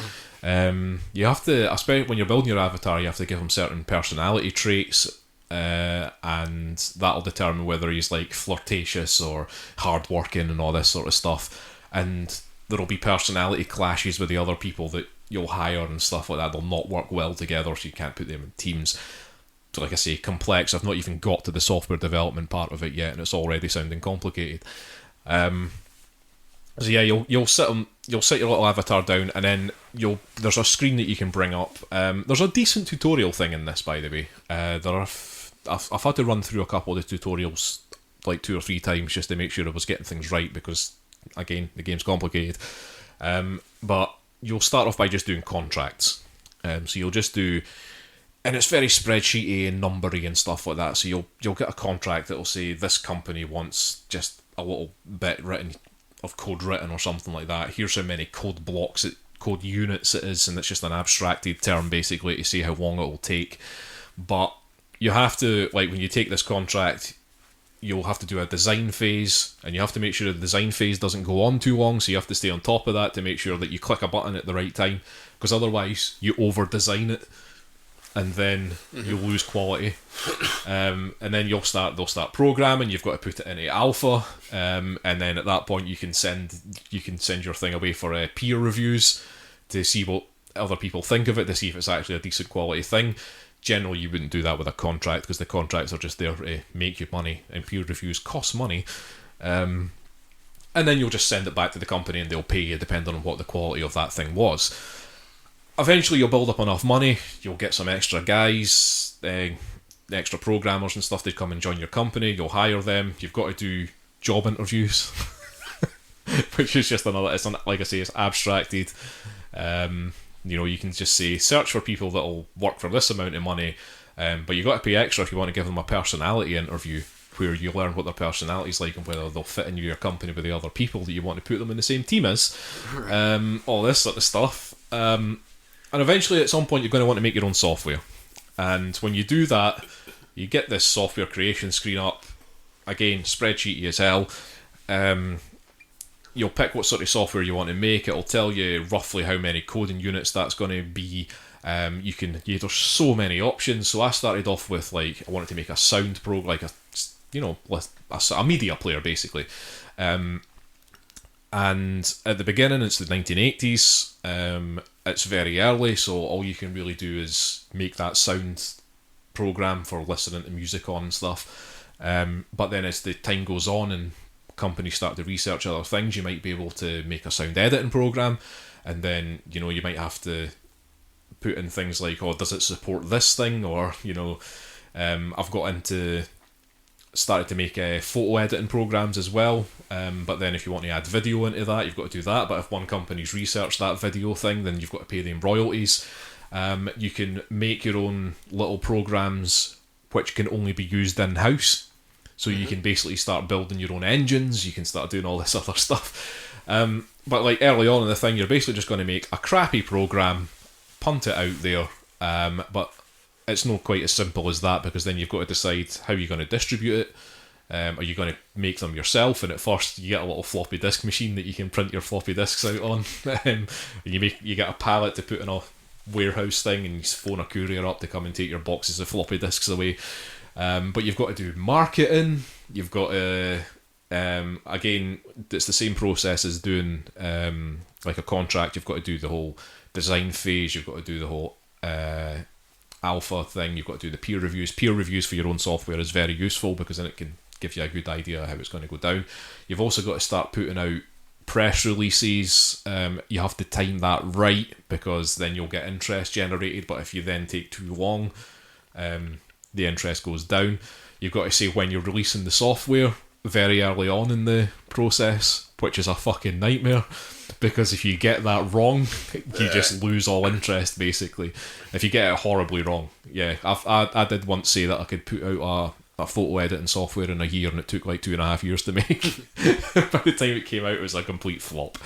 You have to, especially when you're building your avatar, you have to give him certain personality traits. And that'll determine whether he's like flirtatious or hardworking and all this sort of stuff. And there'll be personality clashes with the other people that you'll hire and stuff like that. They'll not work well together, so you can't put them in teams. So like I say, complex. I've not even got to the software development part of it yet, and it's already sounding complicated. So yeah, you'll sit your little avatar down, and then there's a screen that you can bring up. There's a decent tutorial thing in this, by the way. I've had to run through a couple of the tutorials like 2 or 3 times just to make sure I was getting things right, because again, the game's complicated. But you'll start off by just doing contracts. So you'll just do, and it's very spreadsheety and numbery and stuff like that. So you'll get a contract that'll say this company wants just a little bit of code written or something like that. Here's how many code blocks, code units it is, and it's just an abstracted term basically to see how long it will take. But you have to, like, when you take this contract, you'll have to do a design phase, and you have to make sure the design phase doesn't go on too long, so you have to stay on top of that to make sure that you click a button at the right time, because otherwise you over-design it, and then you'll lose quality. And then they'll start programming, you've got to put it into alpha, and then at that point you can send your thing away for peer reviews to see what other people think of it, to see if it's actually a decent quality thing. Generally, you wouldn't do that with a contract, because the contracts are just there to make you money, and peer reviews cost money. And then you'll just send it back to the company, and they'll pay you depending on what the quality of that thing was. Eventually, you'll build up enough money, you'll get some extra guys, extra programmers and stuff to come and join your company. You'll hire them. You've got to do job interviews, which is just another. Like I say, it's abstracted. You can just say, search for people that'll work for this amount of money, but you've got to pay extra if you want to give them a personality interview, where you learn what their personality's like and whether they'll fit in your company with the other people that you want to put them in the same team as. All this sort of stuff. And eventually, at some point, you're going to want to make your own software. And when you do that, you get this software creation screen up. Again, spreadsheety as hell. You'll pick what sort of software you want to make. It'll tell you roughly how many coding units that's going to be. There's so many options. So I started off with, like, I wanted to make a sound program, like a media player basically. And at the beginning, it's the 1980s. It's very early, so all you can really do is make that sound program for listening to music on and stuff. But then as the time goes on and companies start to research other things, you might be able to make a sound editing program, and then you might have to put in things like, does it support this thing, or I've started to make photo editing programs as well, but then if you want to add video into that, you've got to do that. But if one company's researched that video thing, then you've got to pay them royalties. You can make your own little programs which can only be used in-house. So you can basically start building your own engines, you can start doing all this other stuff. But like early on in the thing, you're basically just going to make a crappy program, punt it out there, but it's not quite as simple as that, because then you've got to decide how you're going to distribute it. Are you going to make them yourself? And at first you get a little floppy disk machine that you can print your floppy disks out on. And you get a pallet to put in a warehouse thing, and you phone a courier up to come and take your boxes of floppy disks away. But you've got to do marketing. You've got to again, it's the same process as doing like a contract. You've got to do the whole design phase. You've got to do the whole alpha thing. You've got to do the peer reviews. Peer reviews for your own software is very useful, because then it can give you a good idea how it's going to go down. You've also got to start putting out press releases. You have to time that right, because then you'll get interest generated, but if you then take too long, the interest goes down. You've got to say when you're releasing the software very early on in the process, which is a fucking nightmare, because if you get that wrong, you just lose all interest, basically. If you get it horribly wrong. Yeah, I did once say that I could put out a photo editing software in a year, and it took like 2.5 years to make. By the time it came out, it was a complete flop.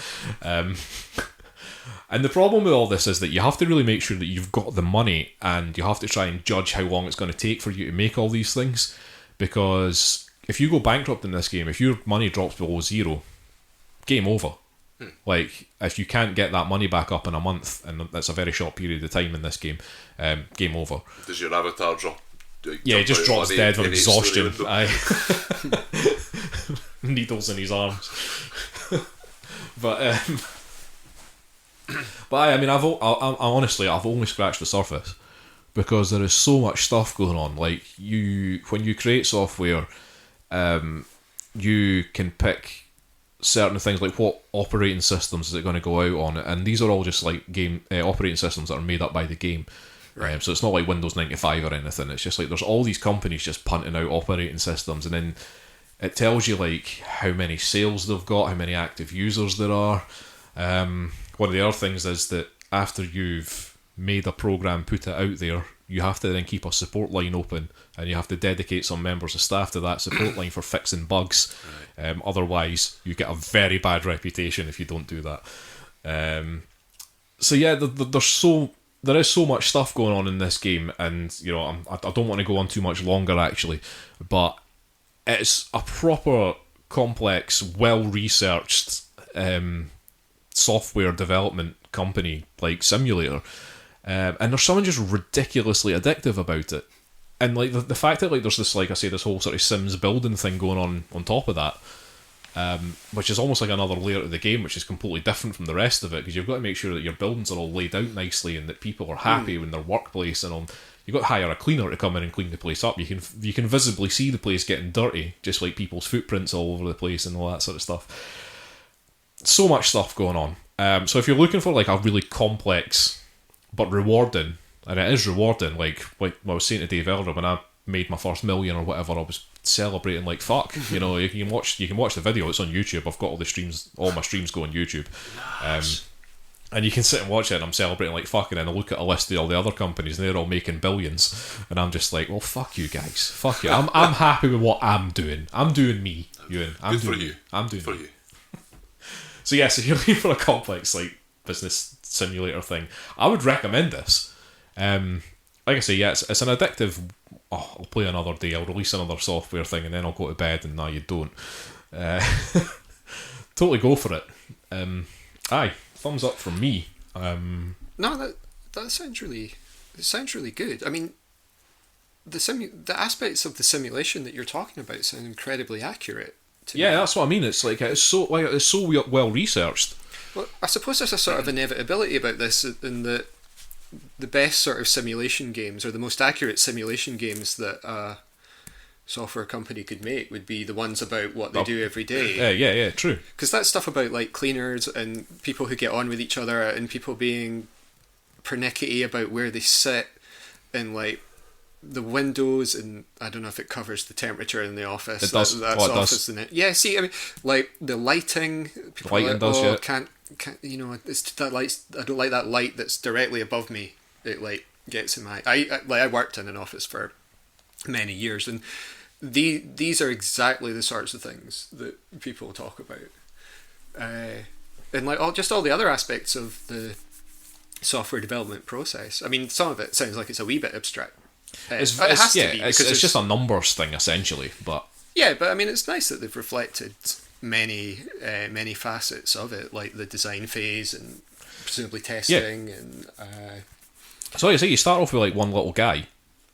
And the problem with all this is that you have to really make sure that you've got the money, and you have to try and judge how long it's going to take for you to make all these things, because if you go bankrupt in this game, if your money drops below zero, game over. Like, if you can't get that money back up in a month, and that's a very short period of time in this game, game over. Does your avatar drop? Yeah, he just drops dead from exhaustion. Needles in his arms. But I mean, I've honestly only scratched the surface, because there is so much stuff going on. Like, when you create software, you can pick certain things, like what operating systems is it going to go out on, and these are all just like game operating systems that are made up by the game. Right. So it's not like Windows 95 or anything. It's just like there's all these companies just punting out operating systems, and then it tells you like how many sales they've got, how many active users there are. One of the other things is that after you've made a program, put it out there, you have to then keep a support line open, and you have to dedicate some members of staff to that support line for fixing bugs. Right. Otherwise, you get a very bad reputation if you don't do that. So yeah, there is so much stuff going on in this game, and you know, I don't want to go on too much longer actually, but it's a proper complex, well-researched software development company, like simulator, and there's something just ridiculously addictive about it. And like the fact that like there's this, like I say, this whole sort of Sims building thing going on top of that, which is almost like another layer to the game, which is completely different from the rest of it, because you've got to make sure that your buildings are all laid out nicely and that people are happy in their workplace and all. You've got to hire a cleaner to come in and clean the place up. You can visibly see the place getting dirty, just like people's footprints all over the place and all that sort of stuff. So much stuff going on. So if you're looking for like a really complex but rewarding, and it is rewarding, like I was saying to Dave earlier, when I made my first million or whatever, I was celebrating like fuck. You know, you can watch the video. It's on YouTube. I've got all my streams go on YouTube. Nice. And you can sit and watch it, and I'm celebrating like fuck, and then I look at a list of all the other companies, and they're all making billions, and I'm just like, well, fuck you guys, fuck you. I'm happy with what I'm doing. I'm doing me, Euan. I'm doing you. I'm doing for you. So yes, if you're looking for a complex like business simulator thing, I would recommend this. Like I say, yeah, it's an addictive. Oh, I'll play another day. I'll release another software thing, and then I'll go to bed. And now you don't. Totally go for it. Aye, thumbs up from me. No, that sounds really. It sounds really good. I mean, the aspects of the simulation that you're talking about sound incredibly accurate. Yeah, that's what I mean. It's like it's so well researched. Well, I suppose there's a sort of inevitability about this in that the best sort of simulation games, or the most accurate simulation games that a software company could make, would be the ones about what they do every day. Yeah, true. Because that stuff about like cleaners and people who get on with each other and people being pernickety about where they sit and like the windows, and I don't know if it covers the temperature in the office. It does. That's office, does. Isn't it? Yeah. See, I mean, like the lighting. People lighting are like, does. Yeah. Can't. You know, it's that light. I don't like that light that's directly above me. It like gets in my. I worked in an office for many years, and these are exactly the sorts of things that people talk about, and like all the other aspects of the software development process. I mean, some of it sounds like it's a wee bit abstract. It has to be, because it's just a numbers thing essentially, but yeah, but I mean, it's nice that they've reflected many facets of it, like the design phase and presumably testing. Yeah. And so like I say, you start off with like one little guy,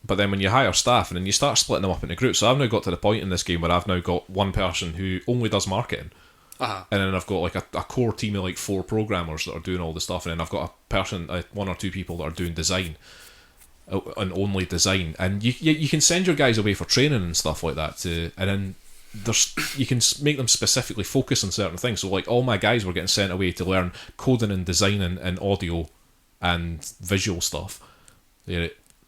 but then when you hire staff and then you start splitting them up into groups. So I've now got to the point in this game where I've now got one person who only does marketing. And then I've got like a core team of like 4 programmers that are doing all the stuff, and then I've got a person, 1 or 2 people that are doing design, and only design. And you can send your guys away for training and stuff like that and then you can make them specifically focus on certain things. So like all my guys were getting sent away to learn coding and designing and audio and visual stuff.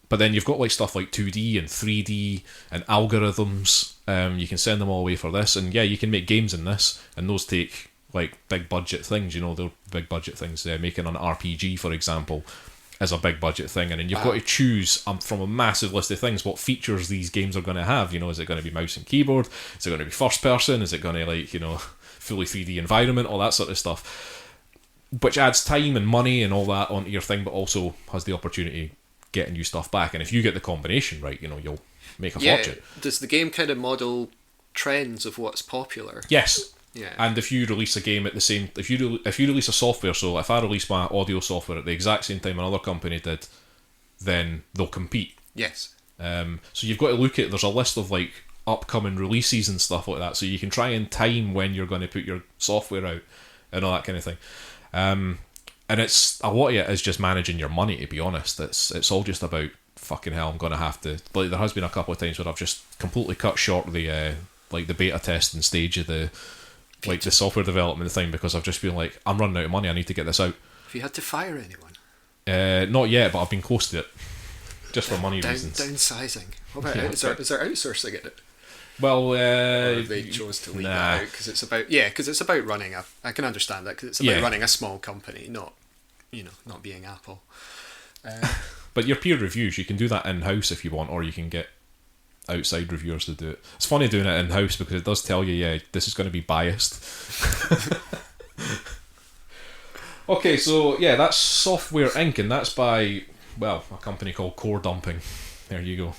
But then you've got like stuff like 2D and 3D and algorithms. You can send them all away for this, and yeah, you can make games in this, and those take like big budget things. You know, they're big budget things. Making an RPG, for example, is a big budget thing, and then you've got to choose from a massive list of things what features these games are going to have. You know, is it going to be mouse and keyboard? Is it going to be first person? Is it going to like, you know, fully 3D environment? All that sort of stuff, which adds time and money and all that onto your thing, but also has the opportunity of getting you stuff back. And if you get the combination right, you know, you'll make a fortune. Does the game kind of model trends of what's popular? Yes. Yeah. And if you release a game at the same, if you release a software, so if I release my audio software at the exact same time another company did, then they'll compete. Yes. So you've got to look at, there's a list of like upcoming releases and stuff like that, so you can try and time when you're going to put your software out and all that kind of thing. And it's a lot of it is just managing your money, to be honest. It's all just about fucking hell, I'm going to have to, like, there has been a couple of times where I've just completely cut short the like the beta testing stage of the like the software development thing, because I've just been like, I'm running out of money, I need to get this out. Have you had to fire anyone? Not yet, but I've been close to it, just for money reasons. Downsizing. What about is there outsourcing in it? Well, or they chose to leave it out because it's about running a. I can understand that, because it's about running a small company, not being Apple. But your peer reviews, you can do that in house if you want, or you can get outside reviewers to do it. It's funny doing it in house because it does tell you, yeah, this is going to be biased. Okay, so yeah, that's Software Inc., and that's by, well, a company called Core Dumping. There you go.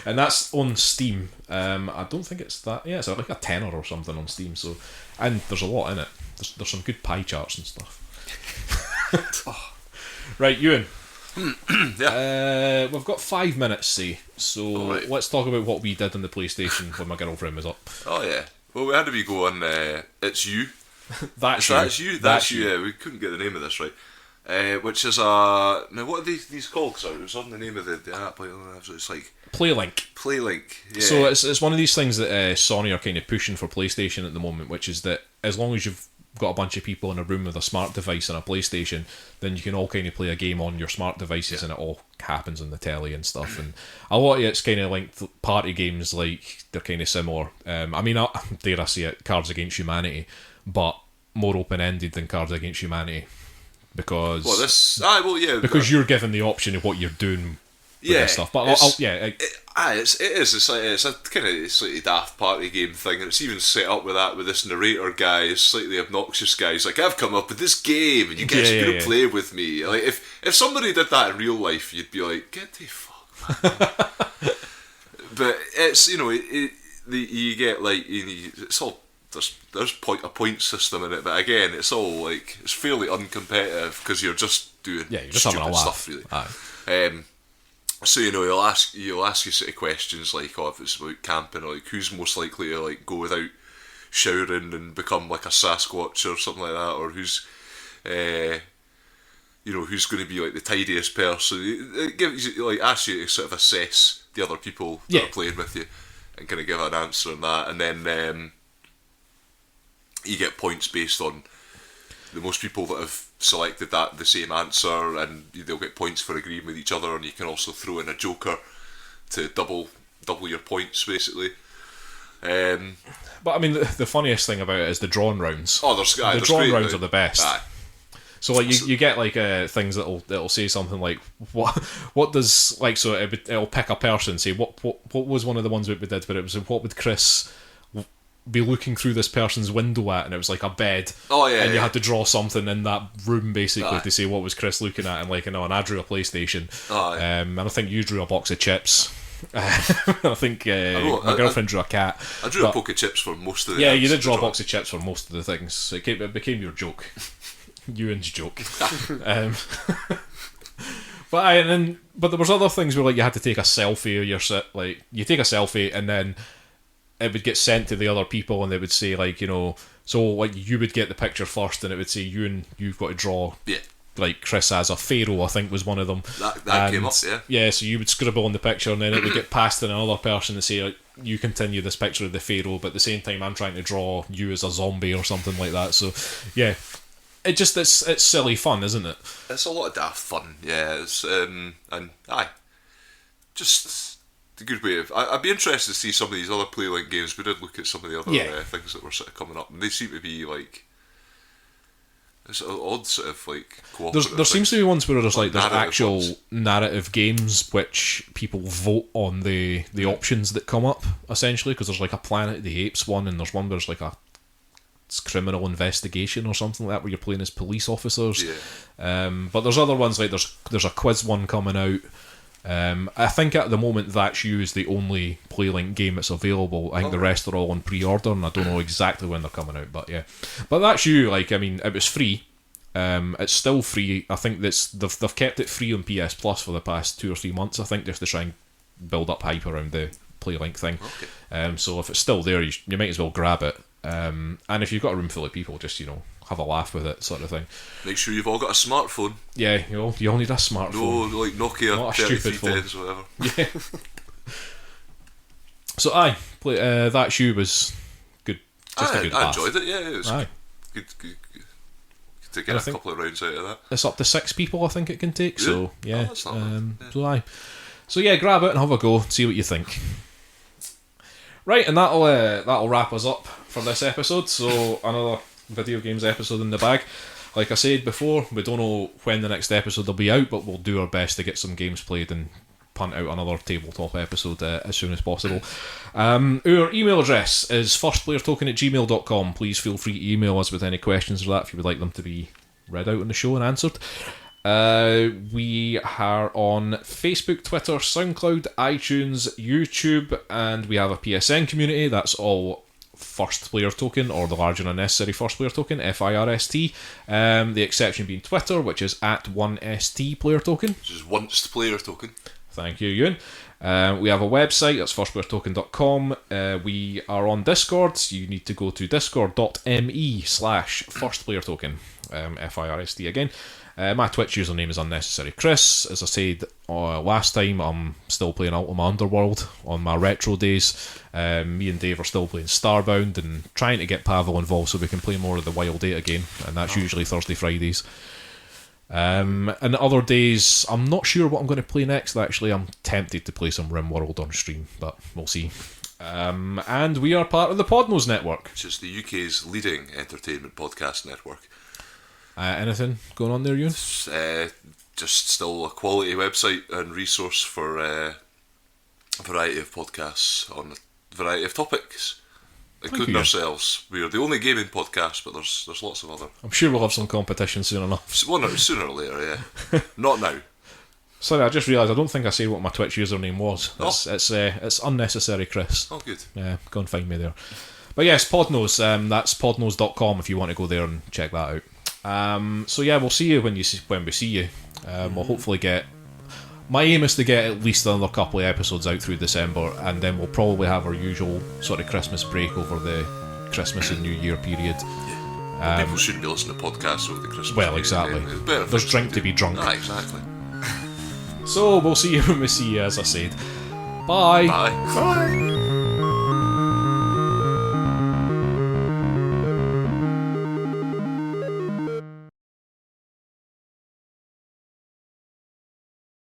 And that's on Steam. I don't think it's that. Yeah, it's like a tenner or something on Steam. So, and there's a lot in it. There's some good pie charts and stuff. Right, Euan. Yeah. We've got 5 minutes, say. So right. Let's talk about what we did on the PlayStation when my girlfriend was up. Oh yeah. Well, we had to be going. It's you. That's you. That's you. Yeah, we couldn't get the name of this right. Which is now what are these called? Because it was on the name of the app. It's like Playlink. Yeah. So it's one of these things that Sony are kind of pushing for PlayStation at the moment, which is that as long as you've got a bunch of people in a room with a smart device and a PlayStation, then you can all kind of play a game on your smart devices, and it all happens on the telly and stuff. And a lot of it's kind of like party games, like they're kind of similar. I mean, dare I say it, Cards Against Humanity, but more open-ended than Cards Against Humanity, because because you're given the option of what you're doing with this stuff. But it's a kind of slightly daft party game thing, and it's even set up with this narrator guy, this slightly obnoxious guy. He's like, I've come up with this game, and you guys are going to play with me. Like if somebody did that in real life, you'd be like, get the fuck, man. But it's, you get like, it's all. There's a point system in it, but again, it's all like, it's fairly uncompetitive because you're just doing you're just having a laugh. Stuff, really. So he'll ask you sort of questions like, if it's about camping, or like who's most likely to like go without showering and become like a Sasquatch or something like that, or who's who's going to be like the tidiest person. It gives you, like, asks you to sort of assess the other people that are playing with you and kind of give an answer on that, and then you get points based on the most people that have selected the same answer, and they'll get points for agreeing with each other, and you can also throw in a joker to double your points, basically. But I mean, the funniest thing about it is the drawing rounds. Oh, the drawing rounds are the best. Aye. So like you get like things that'll say something like what does, like, so it'll pick a person, say what was one of the ones that we did, but it was what would Chris be looking through this person's window at, and it was like a bed. And you had to draw something in that room basically to say what was Chris looking at, and and I drew a PlayStation. And I think you drew a box of chips. I think my girlfriend drew a cat. I drew a poke of chips for most of the. Yeah, you did draw a box of chips for most of the things. So it became your joke, Euan's joke. But there was other things where like you had to take a selfie, or you take a selfie and then it would get sent to the other people, and they would say like, so like you would get the picture first, and it would say you've got to draw like Chris as a pharaoh, I think was one of them. That came up, yeah. So you would scribble on the picture, and then it would get passed to another person and say like, you continue this picture of the pharaoh, but at the same time I'm trying to draw you as a zombie or something like that. So yeah, it's silly fun, isn't it? It's a lot of daft fun. Yeah, it's just a good way of... I'd be interested to see some of these other Playlink games. We did look at some of the other things that were sort of coming up, and they seem to be like... It's an odd sort of like cooperative. There seems to be ones where there's actual ones. narrative games which people vote on the options that come up, essentially, because there's like a Planet of the Apes one, and there's one where there's like it's criminal investigation or something like that, where you're playing as police officers. Yeah. But there's other ones like there's a quiz one coming out. I think at the moment That's You is the only Playlink game that's available. I think the rest are all on pre-order, and I don't know exactly when they're coming out, but yeah. But That's You, like, I mean, it was free. It's still free. I think they've kept it free on PS Plus for the past 2 or 3 months, I think, just to try and build up hype around the Playlink thing. Okay. So if it's still there, you might as well grab it. And if you've got a room full of people, just, have a laugh with it, sort of thing. Make sure you've all got a smartphone. Yeah, you all need a smartphone. No, like Nokia, not a stupid phone. or whatever. Yeah. So That's You was good. Just a good I laugh. enjoyed it. Yeah, it was good to get a couple of rounds out of that. It's up to 6 people, I think it can take. So yeah, that's not bad. Yeah. So yeah, grab it and have a go. See what you think. Right, and that'll wrap us up for this episode. So another video games episode in the bag. Like I said before, we don't know when the next episode will be out, but we'll do our best to get some games played and punt out another tabletop episode as soon as possible. Our email address is firstplayertoken@gmail.com. Please feel free to email us with any questions or that if you would like them to be read out on the show and answered. We are on Facebook, Twitter, SoundCloud, iTunes, YouTube, and we have a PSN community. That's all First Player Token, or the large and unnecessary First Player Token, FIRST. The exception being Twitter, which is @1ST Player Token. Which is once Player Token. Thank you, Euan. We have a website, that's firstplayertoken.com. We are on Discord, so you need to go to discord.me/firstplayertoken, FIRST again. My Twitch username is Unnecessary Chris. As I said last time, I'm still playing Ultima Underworld on my retro days. Me and Dave are still playing Starbound and trying to get Pawel involved so we can play more of the Wild 8 again, and that's usually Thursday, Fridays. And other days, I'm not sure what I'm going to play next. Actually, I'm tempted to play some RimWorld on stream, but we'll see. And we are part of the Podnose Network, which is the UK's leading entertainment podcast network. Anything going on there, Euan? Just still a quality website and resource for a variety of podcasts on a variety of topics, including ourselves. We are the only gaming podcast, but there's lots of other. I'm sure we'll have some competition soon enough. Sooner or later, yeah. Not now. Sorry, I just realised I don't think I said what my Twitch username was. It's Unnecessary Chris. Oh, good. Yeah, go and find me there. But yes, Podnose. That's podnose.com if you want to go there and check that out. So yeah, we'll see you when we see you. We'll hopefully get... My aim is to get at least another couple of episodes out through December, and then we'll probably have our usual sort of Christmas break over the Christmas and New Year period. People shouldn't be listening to podcasts over the Christmas Well, period. exactly. There's drink to be drunk. Exactly. So we'll see you when we see you, as I said. Bye. Bye.